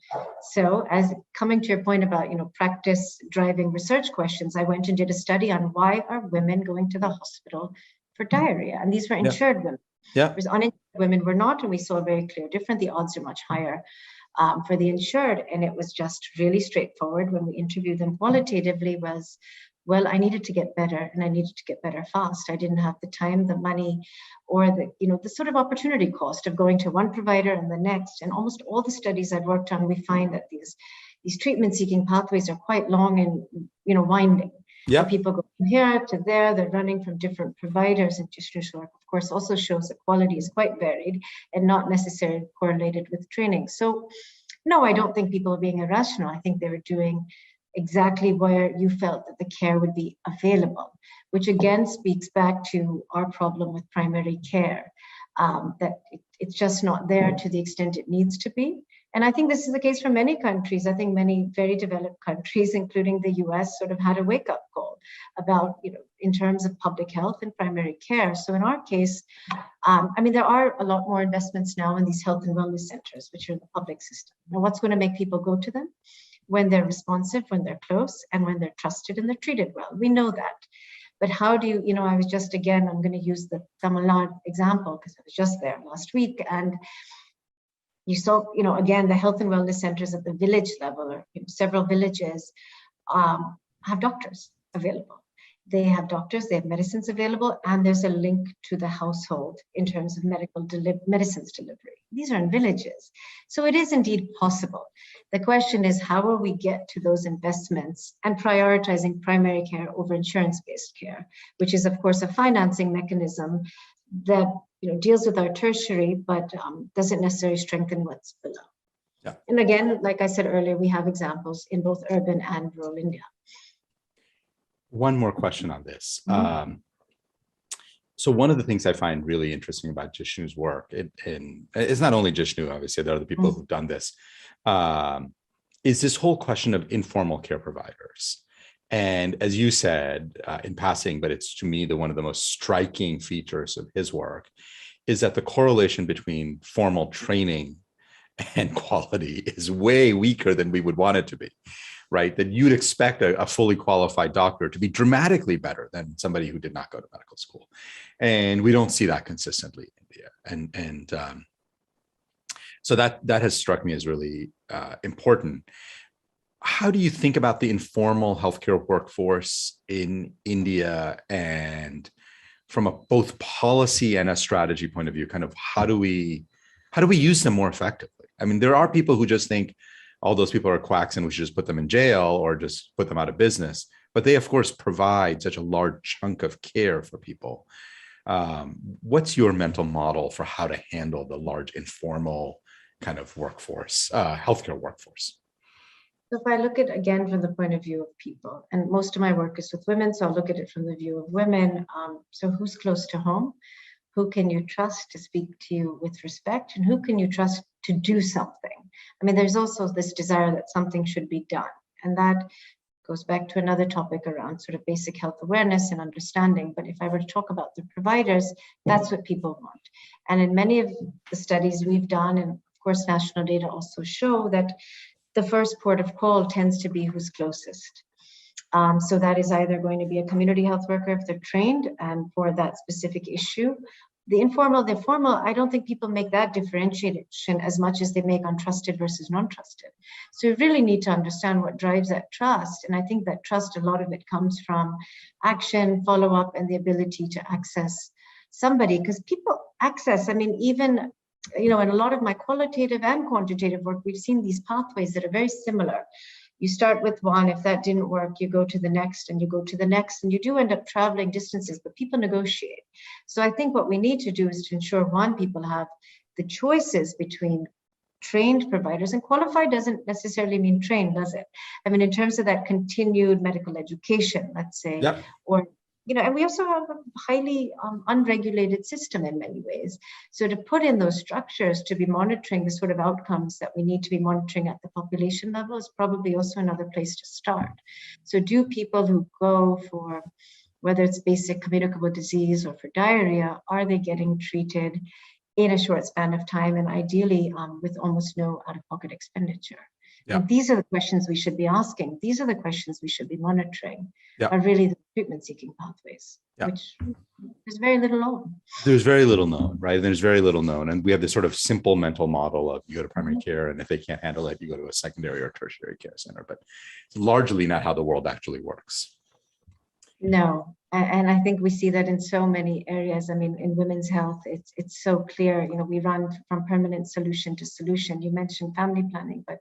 So as coming to your point about, practice driving research questions, I went and did a study on why are women going to the hospital for diarrhea? And these were insured women. Yeah. Whereas uninsured women were not, and we saw a very clear difference. The odds are much higher for the insured, and it was just really straightforward when we interviewed them qualitatively was, well, I needed to get better, and I needed to get better fast. I didn't have the time, the money, or the sort of opportunity cost of going to one provider and the next. And almost all the studies I've worked on, we find that these treatment-seeking pathways are quite long and winding. Yeah. People go from here to there, they're running from different providers, and Jishnu's work, of course, also shows that quality is quite varied and not necessarily correlated with training. So, no, I don't think people are being irrational. I think they were doing exactly where you felt that the care would be available, which again speaks back to our problem with primary care, that it's just not there to the extent it needs to be. And I think this is the case for many countries. I think many very developed countries, including the US, sort of had a wake-up call about, in terms of public health and primary care. So in our case, there are a lot more investments now in these health and wellness centers, which are in the public system. Now, what's going to make people go to them? When they're responsive, when they're close, and when they're trusted and they're treated well. We know that. But how do you, I was just, again, I'm going to use the Tamil Nadu example because I was just there last week, and you saw, again, the health and wellness centers at the village level, or several villages have doctors available. They have doctors, they have medicines available, and there's a link to the household in terms of medicines delivery. These are in villages. So it is indeed possible. The question is, how will we get to those investments and prioritizing primary care over insurance-based care, which is, of course, a financing mechanism that deals with our tertiary, but doesn't necessarily strengthen what's below. Yeah. And again, like I said earlier, we have examples in both urban and rural India. One more question on this. So one of the things I find really interesting about Jishnu's work, and it's not only Jishnu, obviously, there are other people who've done this, is this whole question of informal care providers. And as you said in passing, but it's to me one of the most striking features of his work, is that the correlation between formal training and quality is way weaker than we would want it to be. right? That you'd expect a fully qualified doctor to be dramatically better than somebody who did not go to medical school. And we don't see that consistently in India. So that has struck me as really important. How do you think about the informal healthcare workforce in India, and from both policy and a strategy point of view, kind of how do we use them more effectively? I mean, there are people who just think all those people are quacks and we should just put them in jail or just put them out of business. But they, of course, provide such a large chunk of care for people. What's your mental model for how to handle the large informal kind of workforce, healthcare workforce? So if I look at, again, from the point of view of people, and most of my work is with women, so I'll look at it from the view of women. So who's close to home? Who can you trust to speak to you with respect? And who can you trust to do something? I mean, there's also this desire that something should be done. And that goes back to another topic around sort of basic health awareness and understanding. But if I were to talk about the providers, that's what people want. And in many of the studies we've done, and of course, national data also show that the first port of call tends to be who's closest. So that is either going to be a community health worker if they're trained and for that specific issue. The informal, the formal, I don't think people make that differentiation as much as they make on trusted versus non-trusted. So you really need to understand what drives that trust. And I think that trust, a lot of it comes from action, follow-up, and the ability to access somebody, because people access, I mean, even in a lot of my qualitative and quantitative work, we've seen these pathways that are very similar. You start with one, if that didn't work, you go to the next and you go to the next, and you do end up traveling distances, but people negotiate. So I think what we need to do is to ensure, one, people have the choices between trained providers, and qualified doesn't necessarily mean trained, does it? I mean, in terms of that continued medical education, let's say, Yep. or and we also have a highly unregulated system in many ways. So to put in those structures to be monitoring the sort of outcomes that we need to be monitoring at the population level is probably also another place to start. So do people who go for, whether it's basic communicable disease or for diarrhea, are they getting treated in a short span of time, and ideally with almost no out-of-pocket expenditure? Yeah. And these are the questions we should be asking. These are the questions we should be monitoring, are really the treatment-seeking pathways, which there's very little known. There's very little known, right? There's very little known. And we have this sort of simple mental model of you go to primary care, and if they can't handle it, you go to a secondary or tertiary care center. But it's largely not how the world actually works. No, and I think we see that in so many areas. I mean, in women's health, it's so clear. We run from permanent solution to solution. You mentioned family planning, but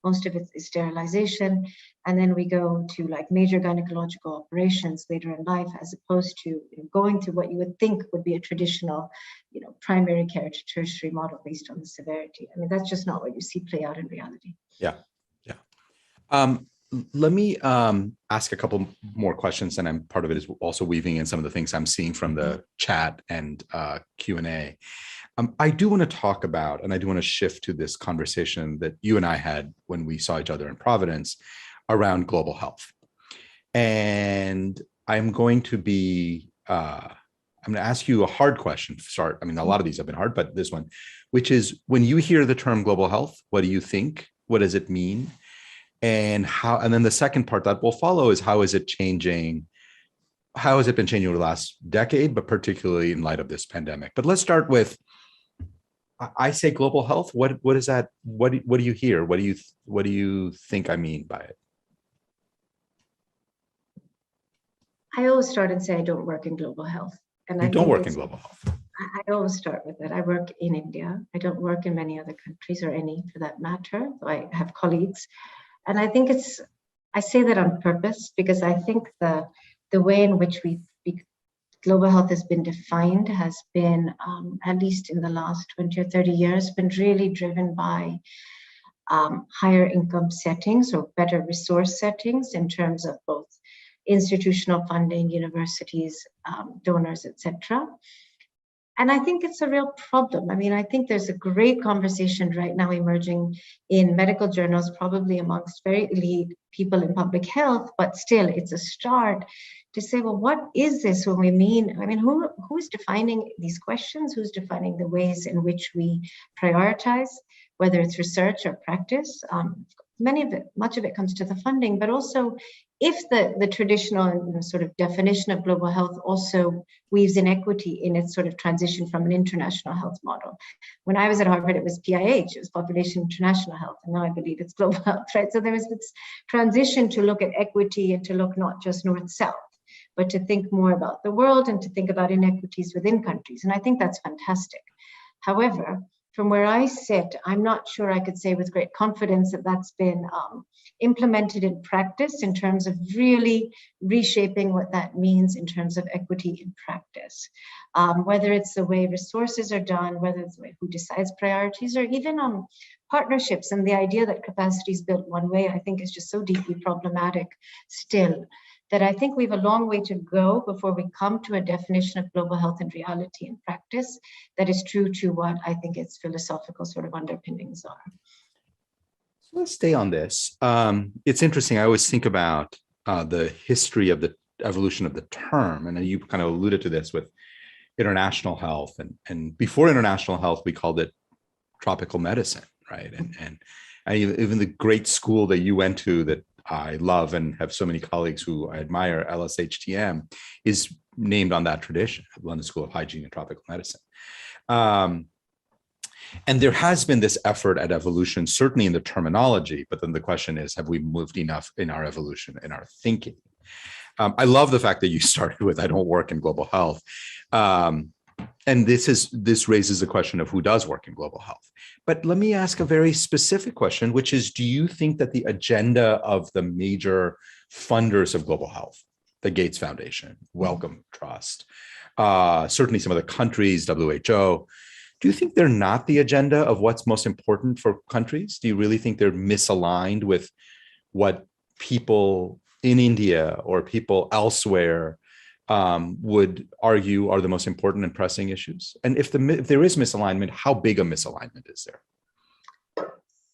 most of it is sterilization, and then we go to like major gynecological operations later in life, as opposed to going to what you would think would be a traditional, primary care to tertiary model based on the severity. I mean, that's just not what you see play out in reality. Yeah. Let me ask a couple more questions, and part of it is also weaving in some of the things I'm seeing from the chat and Q&A. I do want to talk about, and I do want to shift to this conversation that you and I had when we saw each other in Providence around global health. And I'm going to ask you a hard question to start. I mean, a lot of these have been hard, but this one, which is, when you hear the term global health, what do you think? What does it mean? And then the second part that will follow is, how is it changing? How has it been changing over the last decade, but particularly in light of this pandemic? But let's start with, I say global health. What is that? What do you hear? What do you think I mean by it? I always start and say I don't work in global health. And I don't work in global health. I always start with that. I work in India. I don't work in many other countries, or any for that matter. So I have colleagues. And I think I say that on purpose, because I think the way in which global health has been defined has been, at least in the last 20 or 30 years, been really driven by higher income settings or better resource settings in terms of both institutional funding, universities, donors, etc. And I think it's a real problem. I mean, I think there's a great conversation right now emerging in medical journals, probably amongst very elite people in public health, but still it's a start to say, well, what is this when we mean, I mean, who's defining these questions? Who's defining the ways in which we prioritize, whether it's research or practice? much of it comes to the funding, but also if the traditional sort of definition of global health also weaves inequity in its sort of transition from an international health model. When I was at Harvard, it was PIH, it was Population International Health, and now I believe it's global health, right? So there was this transition to look at equity and to look not just north-south, but to think more about the world and to think about inequities within countries. And I think that's fantastic. However, from where I sit, I'm not sure I could say with great confidence that that's been implemented in practice in terms of really reshaping what that means in terms of equity in practice. Whether it's the way resources are done, whether it's the way who decides priorities, or even partnerships, and the idea that capacity is built one way, I think is just so deeply problematic still, that I think we have a long way to go before we come to a definition of global health in reality and practice that is true to what I think its philosophical sort of underpinnings are. So let's stay on this. It's interesting. I always think about the history of the evolution of the term, and you kind of alluded to this with international health. And before international health, we called it tropical medicine, right? And even the great school that you went to that I love and have so many colleagues who I admire, LSHTM, is named on that tradition, London School of Hygiene and Tropical Medicine. And there has been this effort at evolution, certainly in the terminology, but then the question is, have we moved enough in our evolution, in our thinking? I love the fact that you started with, I don't work in global health. And this raises the question of who does work in global health. But let me ask a very specific question, which is, do you think that the agenda of the major funders of global health, the Gates Foundation, Wellcome Trust, certainly some of the countries, WHO, do you think they're not the agenda of what's most important for countries? Do you really think they're misaligned with what people in India or people elsewhere would argue are the most important and pressing issues? And if there is misalignment, how big a misalignment is there?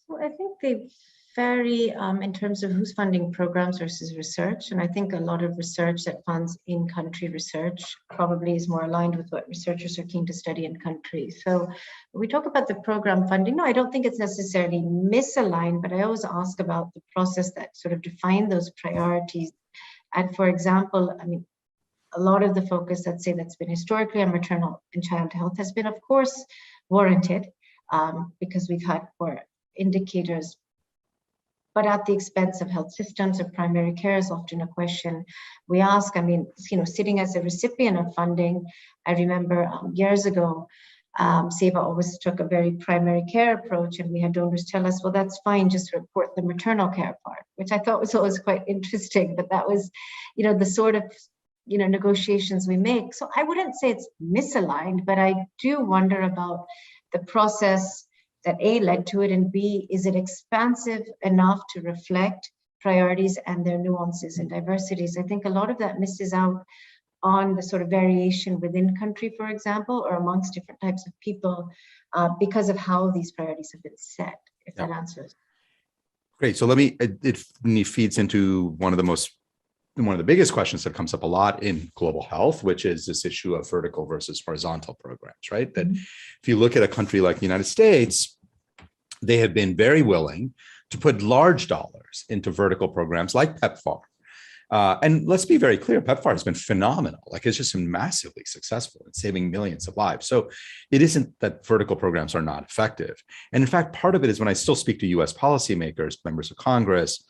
Well, I think they vary in terms of who's funding programs versus research. And I think a lot of research that funds in-country research probably is more aligned with what researchers are keen to study in country. So when we talk about the program funding, no, I don't think it's necessarily misaligned, but I always ask about the process that sort of defined those priorities. And for example, I mean, a lot of the focus, let's say, that's been historically on maternal and child health has been, of course, warranted because we've had poor indicators, but at the expense of health systems or primary care is often a question we ask. I mean, sitting as a recipient of funding, I remember years ago, SEVA always took a very primary care approach, and we had donors tell us, well, that's fine, just report the maternal care part, which I thought was always quite interesting, but that was, the sort of negotiations we make. So I wouldn't say it's misaligned, but I do wonder about the process that A, led to it, and B, is it expansive enough to reflect priorities and their nuances and diversities? I think a lot of that misses out on the sort of variation within country, for example, or amongst different types of people because of how these priorities have been set, if that answers. Great. So it feeds into one of the biggest questions that comes up a lot in global health, which is this issue of vertical versus horizontal programs, right? That if you look at a country like the United States, they have been very willing to put large dollars into vertical programs like PEPFAR. And let's be very clear, PEPFAR has been phenomenal. Like, it's just been massively successful in saving millions of lives. So it isn't that vertical programs are not effective. And in fact, part of it is when I still speak to US policymakers, members of Congress,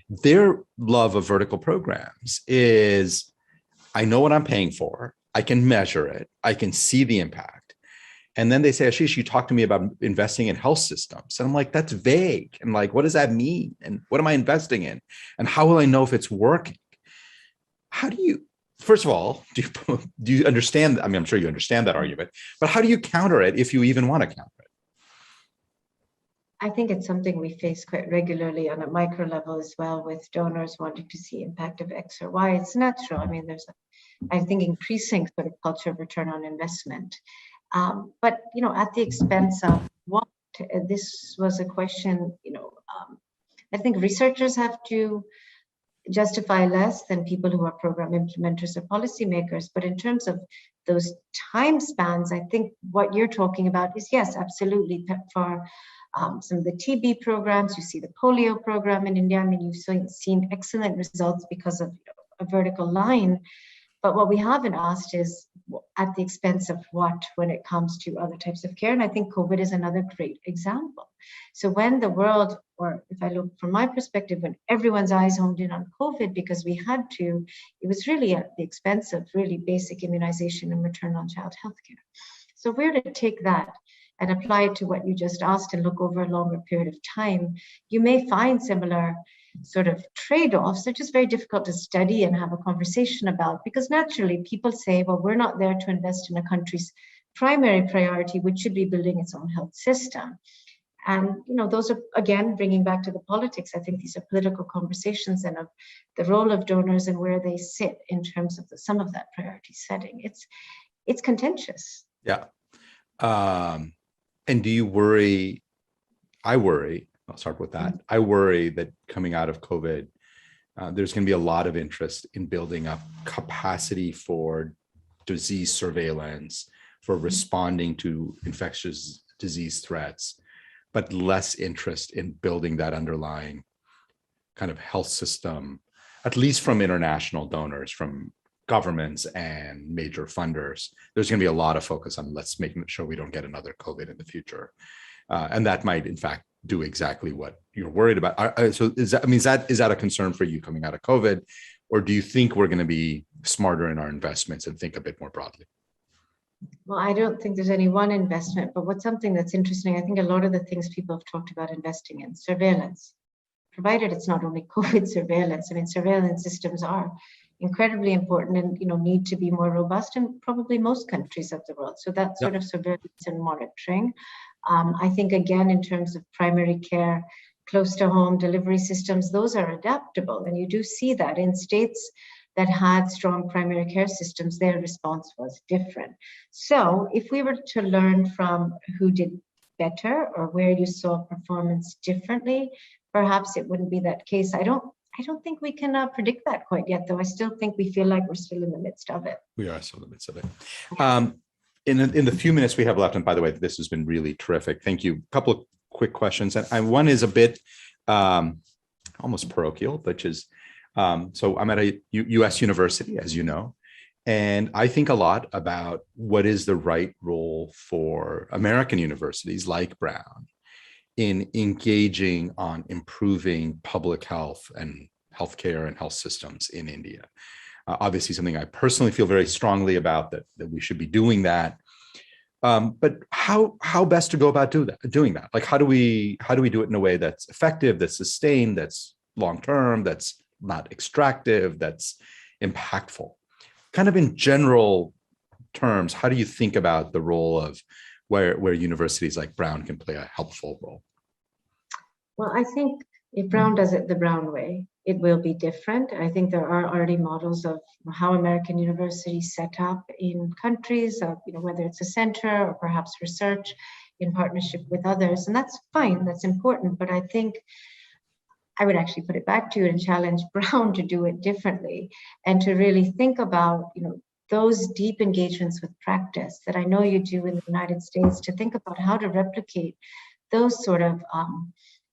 their love of vertical programs is, I know what I'm paying for, I can measure it, I can see the impact. And then they say, Ashish, you talk to me about investing in health systems. And I'm like, that's vague. And like, what does that mean? And what am I investing in? And how will I know if it's working? How do you, first of all, do you understand? I mean, I'm sure you understand that argument, but how do you counter it if you even want to counter it? I think it's something we face quite regularly on a micro level as well, with donors wanting to see impact of X or Y. It's natural. I mean, there's, I think, increasing sort of culture of return on investment. But, at the expense of what? This was a question, I think researchers have to justify less than people who are program implementers or policymakers. But in terms of those time spans, I think what you're talking about is, yes, absolutely, PEPFAR some of the TB programs. You see the polio program in India. I mean, you've seen excellent results because of a vertical line. But what we haven't asked is at the expense of what when it comes to other types of care. And I think COVID is another great example. So when the world, or if I look from my perspective, when everyone's eyes honed in on COVID because we had to, it was really at the expense of really basic immunization and maternal and child health care. So if we were to take that and apply it to what you just asked and look over a longer period of time, you may find similar sort of trade-offs. They're just very difficult to study and have a conversation about because naturally people say, well, we're not there to invest in a country's primary priority, which should be building its own health system. And, those are, again, bringing back to the politics. I think these are political conversations and of the role of donors and where they sit in terms of some of that priority setting. It's contentious. Yeah. And do you worry? I worry. I'll start with that. I worry that coming out of COVID, there's going to be a lot of interest in building up capacity for disease surveillance, for responding to infectious disease threats, but less interest in building that underlying kind of health system, at least from international donors, from governments and major funders. There's going to be a lot of focus on let's make sure we don't get another COVID in the future. And that might, in fact, do exactly what you're worried about. So is that a concern for you coming out of COVID? Or do you think we're going to be smarter in our investments and think a bit more broadly? Well, I don't think there's any one investment, but what's something that's interesting, I think a lot of the things people have talked about investing in, surveillance, provided it's not only COVID surveillance. I mean, surveillance systems are incredibly important and need to be more robust in probably most countries of the world. So that sort of surveillance and monitoring. I think, again, in terms of primary care, close to home delivery systems, those are adaptable. And you do see that in states that had strong primary care systems, their response was different. So if we were to learn from who did better or where you saw performance differently, perhaps it wouldn't be that case. I don't think we can predict that quite yet, though. I still think we feel like we're still in the midst of it. We are still in the midst of it. In the few minutes we have left, and by the way, this has been really terrific. Thank you. A couple of quick questions. And one is a bit almost parochial, which is, so I'm at a US university, as you know, and I think a lot about what is the right role for American universities like Brown in engaging on improving public health and healthcare and health systems in India. Obviously, something I personally feel very strongly about, that we should be doing that. But how best to go about doing that? Like, how do we do it in a way that's effective, that's sustained, that's long-term, that's not extractive, that's impactful? Kind of in general terms, how do you think about the role of where universities like Brown can play a helpful role? Well, I think if Brown does it the Brown way, it will be different. I think there are already models of how American universities set up in countries, whether it's a center or perhaps research in partnership with others. And that's fine, that's important. But I think I would actually put it back to you and challenge Brown to do it differently and to really think about, those deep engagements with practice that I know you do in the United States, to think about how to replicate those sort of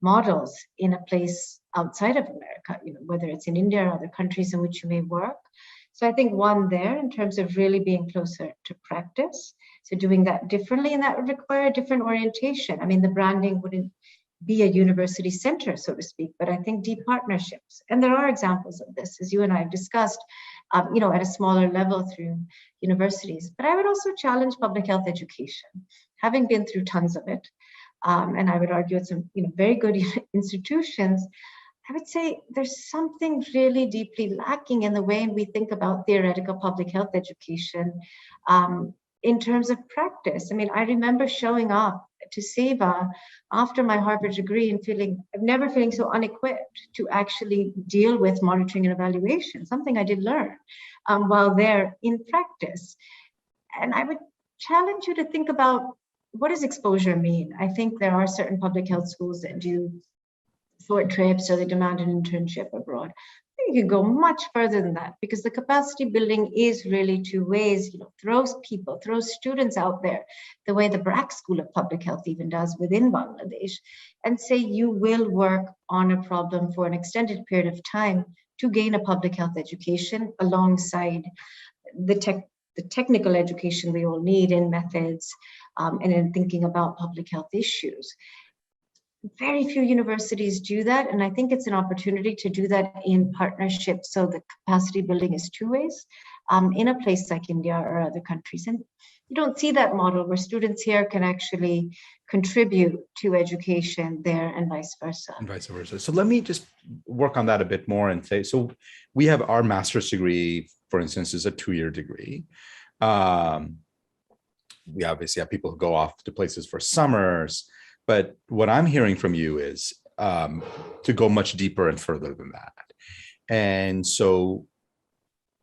models in a place outside of America, whether it's in India or other countries in which you may work. So I think one there in terms of really being closer to practice. So doing that differently, and that would require a different orientation. I mean, the branding wouldn't be a university center, so to speak, but I think deep partnerships. And there are examples of this, as you and I have discussed, at a smaller level through universities. But I would also challenge public health education, having been through tons of it. And I would argue it's some very good institutions. I would say there's something really deeply lacking in the way we think about theoretical public health education in terms of practice. I mean, I remember showing up to SEVA after my Harvard degree and never feeling so unequipped to actually deal with monitoring and evaluation, something I did learn while there in practice. And I would challenge you to think about, what does exposure mean? I think there are certain public health schools that do short trips or they demand an internship abroad. you can go much further than that, because the capacity building is really two ways. Throw students out there, the way the BRAC School of Public Health even does within Bangladesh, and say you will work on a problem for an extended period of time to gain a public health education alongside the technical education we all need in methods and in thinking about public health issues. Very few universities do that, and I think it's an opportunity to do that in partnership, so the capacity building is two ways in a place like India or other countries. And you don't see that model where students here can actually contribute to education there and vice versa. So let me just work on that a bit more and say, so we have our master's degree, for instance, is a 2-year degree. We obviously have people who go off to places for summers. But what I'm hearing from you is to go much deeper and further than that. And so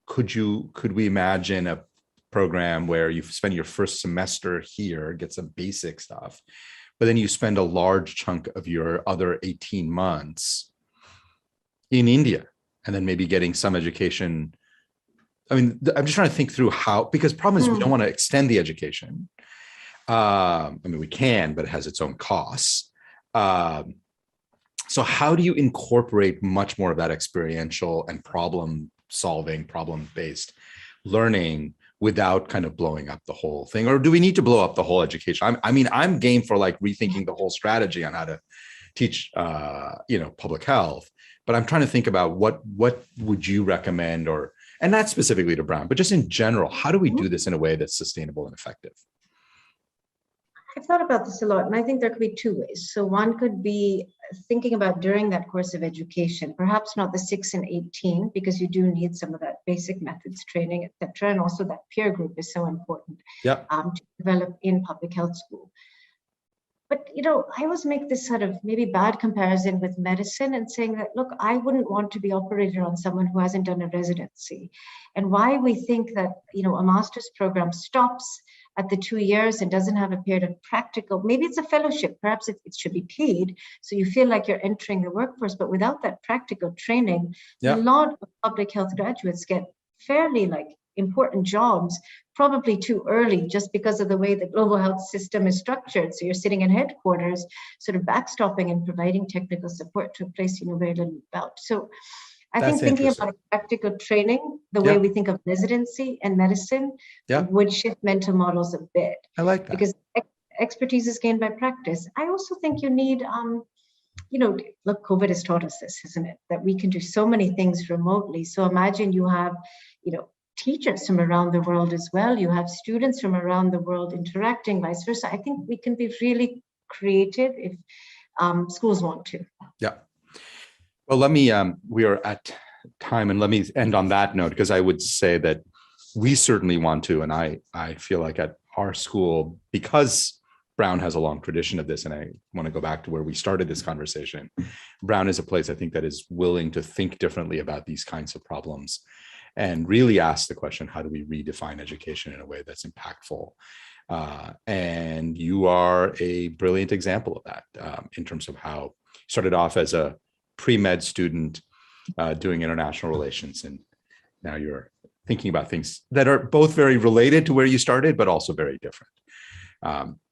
could we imagine a program where you spend your first semester here, get some basic stuff, but then you spend a large chunk of your other 18 months in India, and then maybe getting some education? I mean, I'm just trying to think through how, because the problem is we don't want to extend the education. I mean, we can, but it has its own costs. So how do you incorporate much more of that experiential and problem-based learning without kind of blowing up the whole thing? Or do we need to blow up the whole education? I'm game for like rethinking the whole strategy on how to teach, public health. But I'm trying to think about what would you recommend, and not specifically to Brown, but just in general, how do we do this in a way that's sustainable and effective? I've thought about this a lot, and I think there could be two ways. So one could be thinking about during that course of education, perhaps not the 6 and 18, because you do need some of that basic methods training, etc. And also that peer group is so important to develop in public health school. But, I always make this sort of maybe bad comparison with medicine and saying that, look, I wouldn't want to be operated on someone who hasn't done a residency. And why we think that, a master's program stops at the 2 years and doesn't have a period of practical, maybe it's a fellowship, perhaps it should be paid, so you feel like you're entering the workforce, but without that practical training, a lot of public health graduates get fairly important jobs probably too early, just because of the way the global health system is structured. So you're sitting in headquarters, sort of backstopping and providing technical support to a place you know very little about. So I think thinking about practical training, the way we think of residency and medicine would shift mental models a bit. I like that. Because expertise is gained by practice. I also think you need, look, COVID has taught us this, isn't it? That we can do so many things remotely. So imagine you have, teachers from around the world as well. You have students from around the world interacting, vice versa. I think we can be really creative if schools want to. Yeah. Well, let me, we are at time, and let me end on that note, because I would say that we certainly want to, and I feel like at our school, because Brown has a long tradition of this, and I want to go back to where we started this conversation, Brown is a place I think that is willing to think differently about these kinds of problems and really ask the question, how do we redefine education in a way that's impactful? And you are a brilliant example of that in terms of how you started off as a pre-med student doing international relations, and now you're thinking about things that are both very related to where you started, but also very different.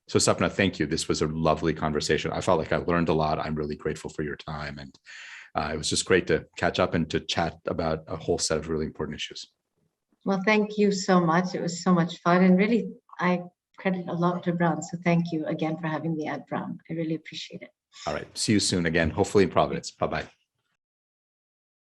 So Sapna, thank you. This was a lovely conversation. I felt like I learned a lot. I'm really grateful for your time. And it was just great to catch up and to chat about a whole set of really important issues. Well, thank you so much. It was so much fun. And really, I credit a lot to Brown. So thank you again for having me at Brown. I really appreciate it. All right. See you soon again, hopefully in Providence. Bye-bye.